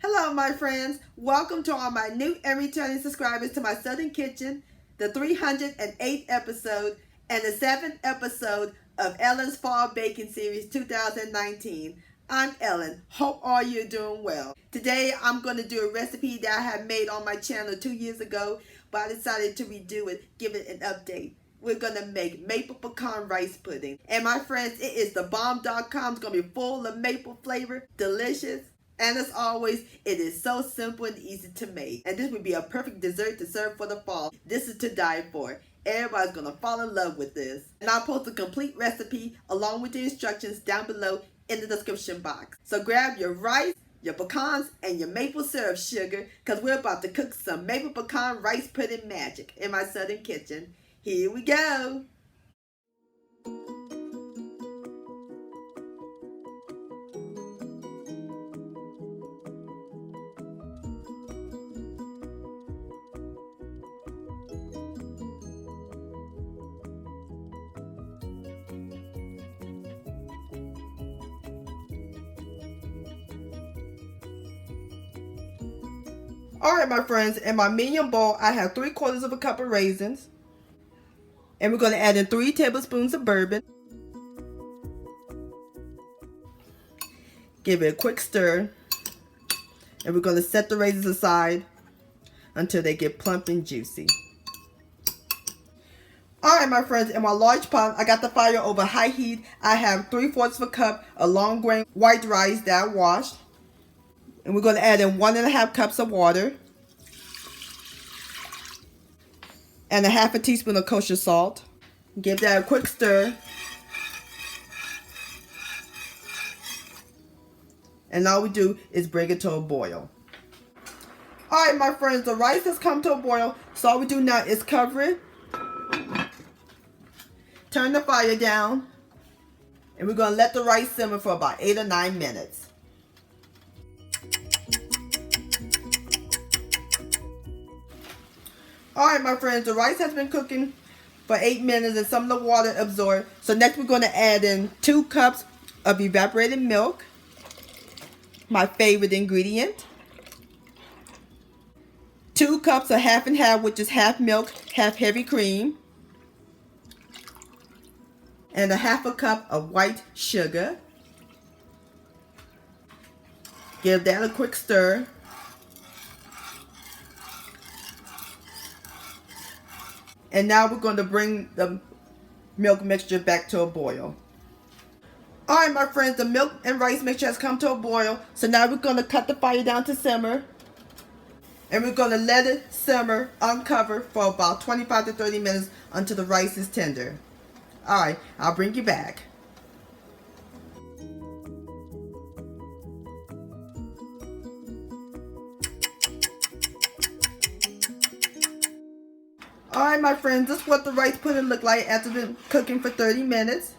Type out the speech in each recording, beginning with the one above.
Hello my friends, welcome to all my new and returning subscribers to my Southern Kitchen, the 308th episode and the 7th episode of Ellen's Fall Baking Series 2019. I'm Ellen, hope all you're doing well. Today I'm going to do a recipe that I had made on my channel 2 years ago, but I decided to redo it, give it an update. We're going to make maple pecan rice pudding. And my friends, it is the bomb.com. It's going to be full of maple flavor, delicious. And as always, it is so simple and easy to make. And this would be a perfect dessert to serve for the fall. This is to die for. Everybody's going to fall in love with this. And I'll post a complete recipe along with the instructions down below in the description box. So grab your rice, your pecans, and your maple syrup sugar, because we're about to cook some maple pecan rice pudding magic in my Southern Kitchen. Here we go. Alright my friends, in my medium bowl I have 3/4 of a cup of raisins. And we're going to add in 3 tablespoons of bourbon. Give it a quick stir. And we're going to set the raisins aside until they get plump and juicy. Alright my friends, in my large pot, I got the fire over high heat. I have 3/4 of a cup of long grain white rice that I washed. And we're going to add in 1.5 cups of water. And 1/2 teaspoon of kosher salt. Give that a quick stir. And all we do is bring it to a boil. Alright my friends, the rice has come to a boil. So all we do now is cover it. Turn the fire down. And we're going to let the rice simmer for about 8 or 9 minutes. Alright my friends, the rice has been cooking for 8 minutes and some of the water absorbed. So next we're going to add in 2 cups of evaporated milk. My favorite ingredient. 2 cups of half and half, which is half milk, half heavy cream. And 1/2 cup of white sugar. Give that a quick stir. And now we're going to bring the milk mixture back to a boil. Alright my friends, the milk and rice mixture has come to a boil. So now we're going to cut the fire down to simmer. And we're going to let it simmer uncovered for about 25 to 30 minutes until the rice is tender. Alright, I'll bring you back. Alright my friends, this is what the rice pudding looked like after been cooking for 30 minutes.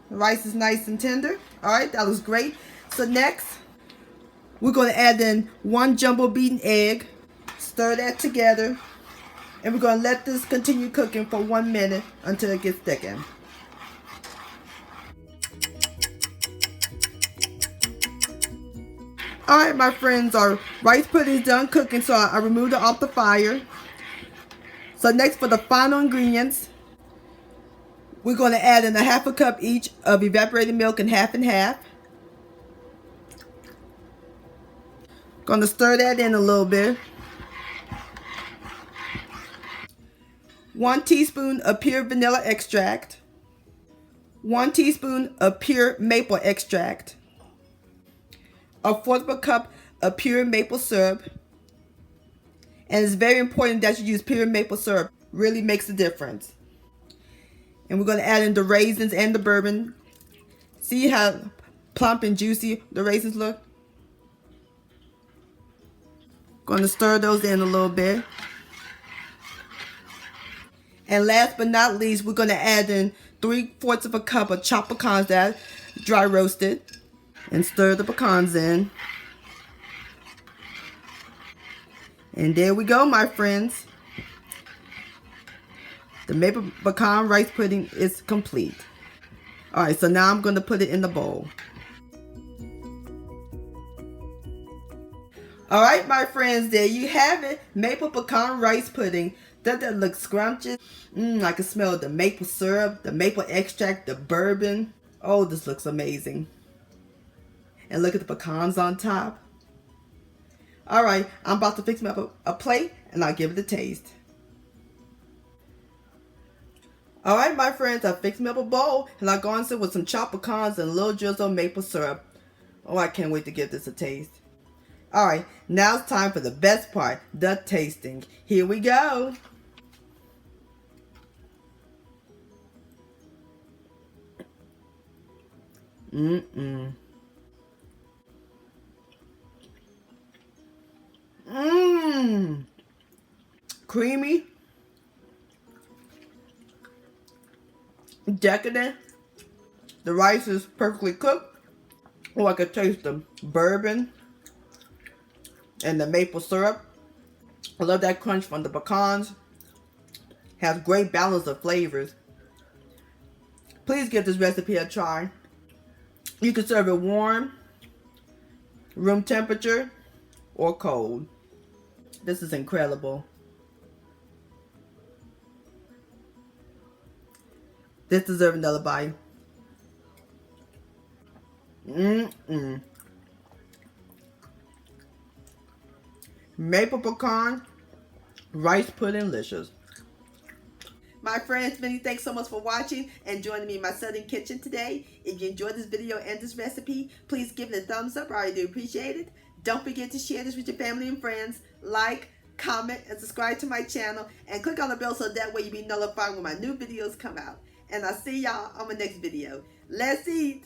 The rice is nice and tender. Alright, that was great. So next, we're going to add in 1 jumbo beaten egg. Stir that together. And we're going to let this continue cooking for 1 minute until it gets thickened. Alright my friends, our rice pudding is done cooking, so I removed it off the fire. So next, for the final ingredients, we're going to add in 1/2 cup each of evaporated milk and half and half. Going to stir that in a little bit. 1 teaspoon of pure vanilla extract. 1 teaspoon of pure maple extract. 1/4 cup of pure maple syrup. And it's very important that you use pure maple syrup. Really makes a difference. And we're going to add in the raisins and the bourbon. See how plump and juicy the raisins look? Going to stir those in a little bit. And last but not least, we're going to add in 3/4 of a cup of chopped pecans that I dry roasted. And stir the pecans in. And there we go my friends. The maple pecan rice pudding is complete. Alright, so now I'm going to put it in the bowl. Alright, my friends, there you have it. Maple pecan rice pudding. Doesn't that look scrumptious? I can smell the maple syrup, the maple extract, the bourbon. Oh, this looks amazing. And look at the pecans on top. Alright, I'm about to fix me up a plate and I'll give it a taste. Alright, my friends, I fixed me up a bowl and I'll go on sit with some chopped pecans and a little drizzle of maple syrup. Oh, I can't wait to give this a taste. Alright, now it's time for the best part, the tasting. Here we go. Creamy, decadent. The rice is perfectly cooked. Oh, I could taste the bourbon and the maple syrup. I love that crunch from the pecans. Has great balance of flavors. Please give this recipe a try. You can serve it warm, room temperature, or cold. This is incredible. This deserves another bite. Maple pecan rice pudding delicious. My friends, many thanks so much for watching and joining me in my southern kitchen today. If you enjoyed this video and this recipe, please give it a thumbs up. I really do appreciate it. Don't forget to share this with your family and friends. Like, comment, and subscribe to my channel. And click on the bell so that way you'll be notified when my new videos come out. And I'll see y'all on my next video. Let's eat!